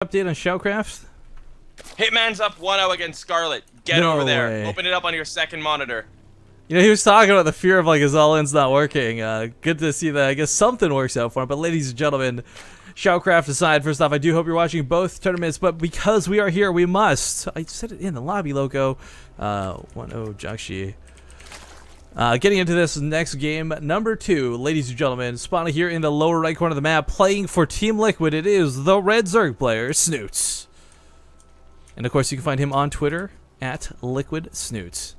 Update on Shellcraft? Hitman's up 1-0 against Scarlet. Get No over there. way. Open it up on your second monitor. You know, he was talking about the fear of like his all-in's not working. Good to see that. I guess something works out for him. But ladies and gentlemen, Shellcraft aside, first off, I do hope you're watching both tournaments. But because we are here, we must. I said it in the lobby logo. 1-0 Jjakji. Getting into this next game, number 2, ladies and gentlemen, spawning here in the lower right corner of the map, playing for Team Liquid. It is the Red Zerg player, Snute. And of course, you can find him on Twitter at Liquid Snute.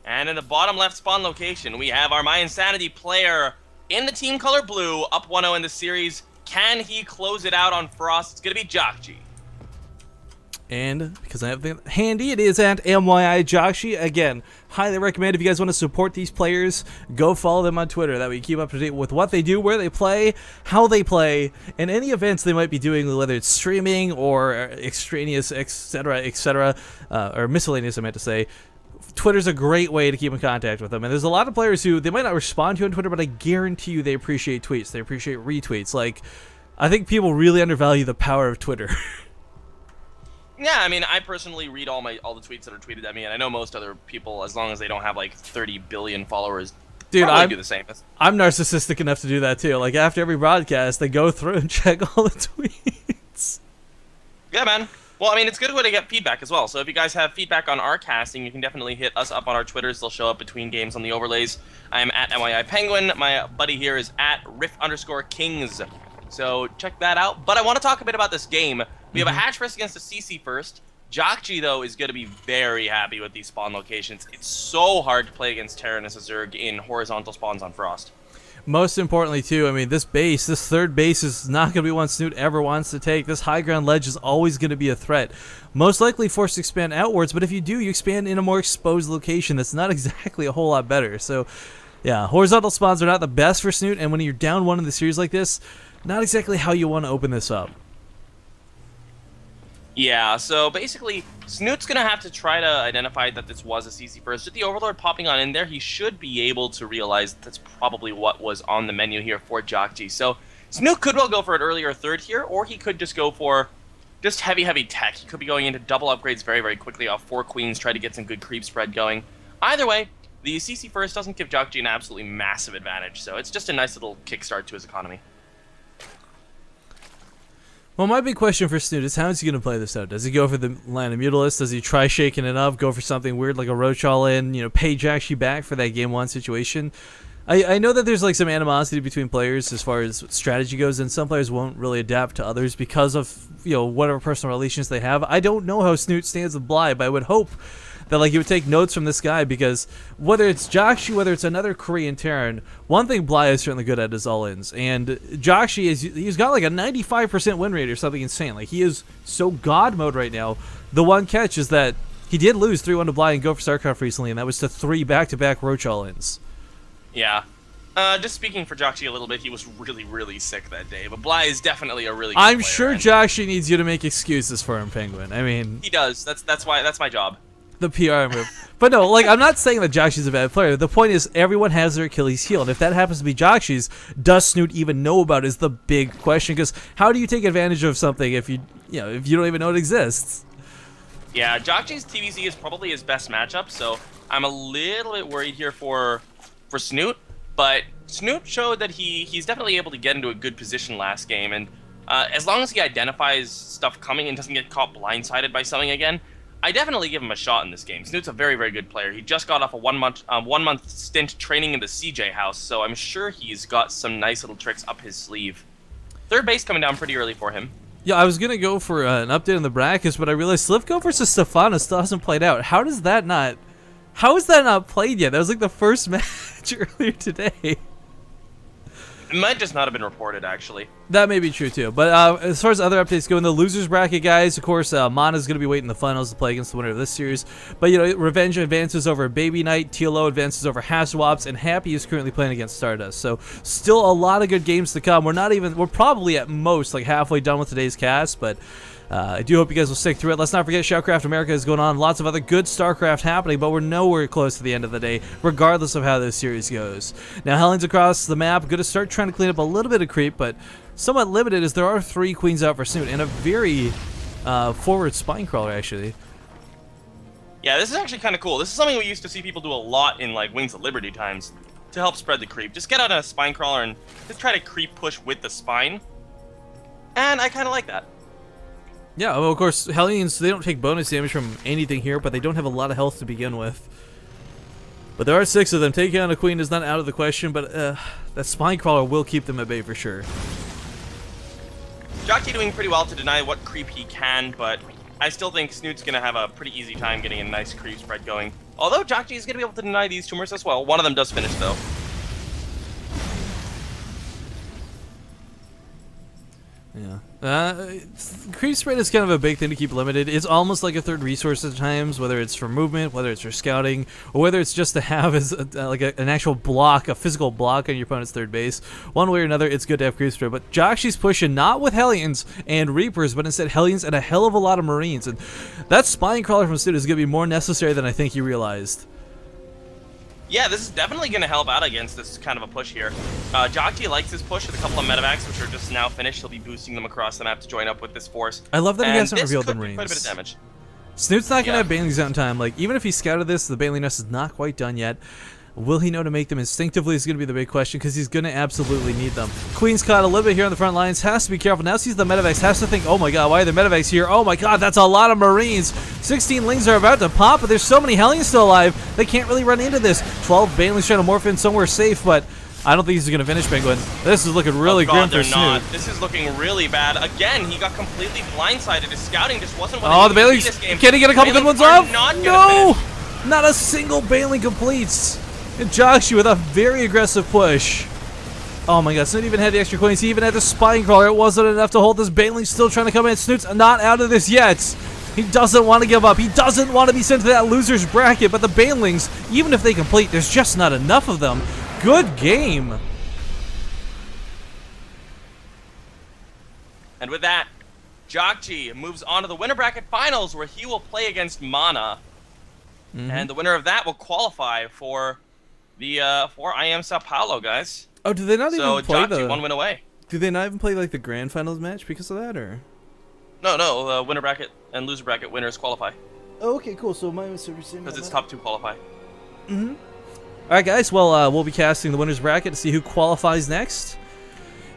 And in the bottom left spawn location, we have our My Insanity player in the team color blue, up 1-0 in the series. Can he close it out on Frost? It's going to be Jjakji. And because I have the handy, it is at MYI Jjakji. Again, highly recommend if you guys want to support these players, go follow them on Twitter. That way you keep up to date with what they do, where they play, how they play, and any events they might be doing, whether it's streaming or extraneous, etc., or miscellaneous, I meant to say. Twitter's a great way to keep in contact with them. And there's a lot of players who, they might not respond to you on Twitter, but I guarantee you they appreciate tweets. They appreciate retweets. Like, I think people really undervalue the power of Twitter. Yeah, I mean, I personally read all the tweets that are tweeted at me, and I know most other people, as long as they don't have like 30 billion followers, dude, probably do the same. I'm narcissistic enough to do that too. Like after every broadcast, they go through and check all the tweets. Yeah, man. Well, I mean, it's a good way to get feedback as well. So if you guys have feedback on our casting, you can definitely hit us up on our Twitters. They'll show up between games on the overlays. I am at MYI Penguin. My buddy here is at Riff_Kings. So check that out. But I want to talk a bit about this game. We have a hatch first against a CC first. Jjakji, though, is going to be very happy with these spawn locations. It's so hard to play against Terran as a Zerg in horizontal spawns on Frost. Most importantly, too, I mean, this third base is not going to be one Snute ever wants to take. This high ground ledge is always going to be a threat. Most likely forced to expand outwards, but if you do, you expand in a more exposed location. That's not exactly a whole lot better. So, yeah, horizontal spawns are not the best for Snute, and when you're down one in the series like this, not exactly how you want to open this up. Yeah, so basically, Snoot's going to have to try to identify that this was a CC first. With the Overlord popping on in there, he should be able to realize that's probably what was on the menu here for Jjakji. So Snute could well go for an earlier third here, or he could just go for just heavy tech. He could be going into double upgrades very quickly off 4 queens, try to get some good creep spread going. Either way, the CC first doesn't give Jjakji an absolutely massive advantage, so it's just a nice little kickstart to his economy. Well, my big question for Snute is how is he going to play this out? Does he go for the line of Mutalist? Does he try shaking it up, go for something weird like a Roach all-in, you know, pay Jjakji back for that game 1 situation? I know that there's like some animosity between players as far as strategy goes, and some players won't really adapt to others because of, you know, whatever personal relations they have. I don't know how Snute stands with Bly, but I would hope that like he would take notes from this guy, because whether it's Jjakji, whether it's another Korean Terran, one thing Bly is certainly good at is all-ins, and Jjakji he's got like a 95% win rate or something insane. Like he is so god mode right now. The one catch is that he did lose 3-1 to Bly and go for StarCraft recently, and that was to 3 back-to-back Roach all-ins. Yeah. Just speaking for Jjakji a little bit, he was really sick that day, but Bly is definitely a really good I'm player, sure Jjakji needs you to make excuses for him, Penguin. I mean, he does. That's my job. The PR move. But no, like, I'm not saying that Jjakji's a bad player. The point is, everyone has their Achilles heel, and if that happens to be Jjakji's, does Snute even know about it is the big question, because how do you take advantage of something if you don't even know it exists? Yeah, Jjakji's TVZ is probably his best matchup, so I'm a little bit worried here for Snute, but Snute showed that he's definitely able to get into a good position last game, and as long as he identifies stuff coming and doesn't get caught blindsided by something again, I definitely give him a shot in this game. Snoot's a very good player. He just got off a one month stint training in the CJ house, so I'm sure he's got some nice little tricks up his sleeve. Third base coming down pretty early for him. Yeah, I was gonna go for an update on the brackets, but I realized Slivko versus Stefano still hasn't played out. How is that not played yet? That was like the first match earlier today. It might just not have been reported, actually. That may be true, too. But as far as other updates go, in the losers bracket, guys, of course, Mana's going to be waiting in the finals to play against the winner of this series. But, you know, Revenge advances over Baby Knight, TLO advances over Haswaps, and Happy is currently playing against Stardust. So, still a lot of good games to come. We're probably at most like halfway done with today's cast, but I do hope you guys will stick through it. Let's not forget Shellcraft America is going on. Lots of other good StarCraft happening, but we're nowhere close to the end of the day, regardless of how this series goes. Now, Helling's across the map. Going to start trying to clean up a little bit of creep, but somewhat limited as there are 3 queens out for Snute and a very forward spine crawler, actually. Yeah, this is actually kind of cool. This is something we used to see people do a lot in like Wings of Liberty times to help spread the creep. Just get out a spine crawler and just try to creep push with the spine. And I kind of like that. Yeah, well, of course, Hellions, they don't take bonus damage from anything here, but they don't have a lot of health to begin with. But there are 6 of them. Taking on a queen is not out of the question, but that spine crawler will keep them at bay for sure. Jjakji doing pretty well to deny what creep he can, but I still think Snute's going to have a pretty easy time getting a nice creep spread going. Although Jjakji is going to be able to deny these tumors as well. One of them does finish, though. Yeah. Creep spread is kind of a big thing to keep limited. It's almost like a third resource at times, whether it's for movement, whether it's for scouting, or whether it's just to have as an actual block, a physical block on your opponent's third base. One way or another, it's good to have creep spread. But Jjakji's pushing not with Hellions and Reapers, but instead Hellions and a hell of a lot of Marines. And that spine crawler from Snute is going to be more necessary than I think he realized. Yeah, this is definitely going to help out against this kind of a push here. Jjakji likes his push with a couple of medevacs, which are just now finished. He'll be boosting them across the map to join up with this force. I love that he hasn't revealed the Marines. Marines. Quite a bit of damage. Snute's not going to have Banelings out in time. Like, even if he scouted this, the Baneling nest is not quite done yet. Will he know to make them instinctively is going to be the big question, because he's going to absolutely need them. Queen's caught a little bit here on the front lines. Has to be careful. Now sees the medevacs. Has to think, oh my god, why are there medevacs here? Oh my god, that's a lot of Marines. 16 Lings are about to pop, but there's so many Hellions still alive, they can't really run into this. 12 Banelings trying to morph in somewhere safe, but I don't think he's going to finish, Penguin. This is looking really grim for Snute. This is looking really bad. Again, he got completely blindsided. His scouting just wasn't what Oh, the Banelings. Can he get a couple good ones off? No! Not a single Baneling completes. And Jjakji with a very aggressive push. Oh my god, Snute even had the extra coins. He even had the spine crawler. It wasn't enough to hold this. Baneling still trying to come in. Snute's not out of this yet. He doesn't want to give up. He doesn't want to be sent to that loser's bracket. But the Banelings, even if they complete, there's just not enough of them. Good game. And with that, Jjakji moves on to the winner bracket finals, where he will play against Mana. And the winner of that will qualify for the for IEM Sao Paulo, guys. Oh, do they not even play Jjakji 1 win away. Do they not even play like the grand finals match because of that, or? No, winner bracket and loser bracket winners qualify. Oh, okay, cool. So mine was because it's top 2 qualify. All right, guys. Well, we'll be casting the winners bracket to see who qualifies next.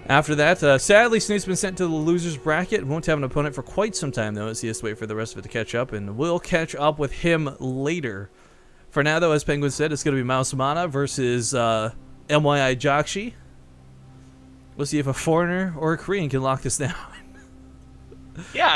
After that, sadly, Snute's been sent to the losers bracket. Won't have an opponent for quite some time, though, as he has to wait for the rest of it to catch up, and we'll catch up with him later. For now, though, as Penguin said, it's going to be Mouse Mana versus MYI Jjakji. We'll see if a foreigner or a Korean can lock this down. Yeah.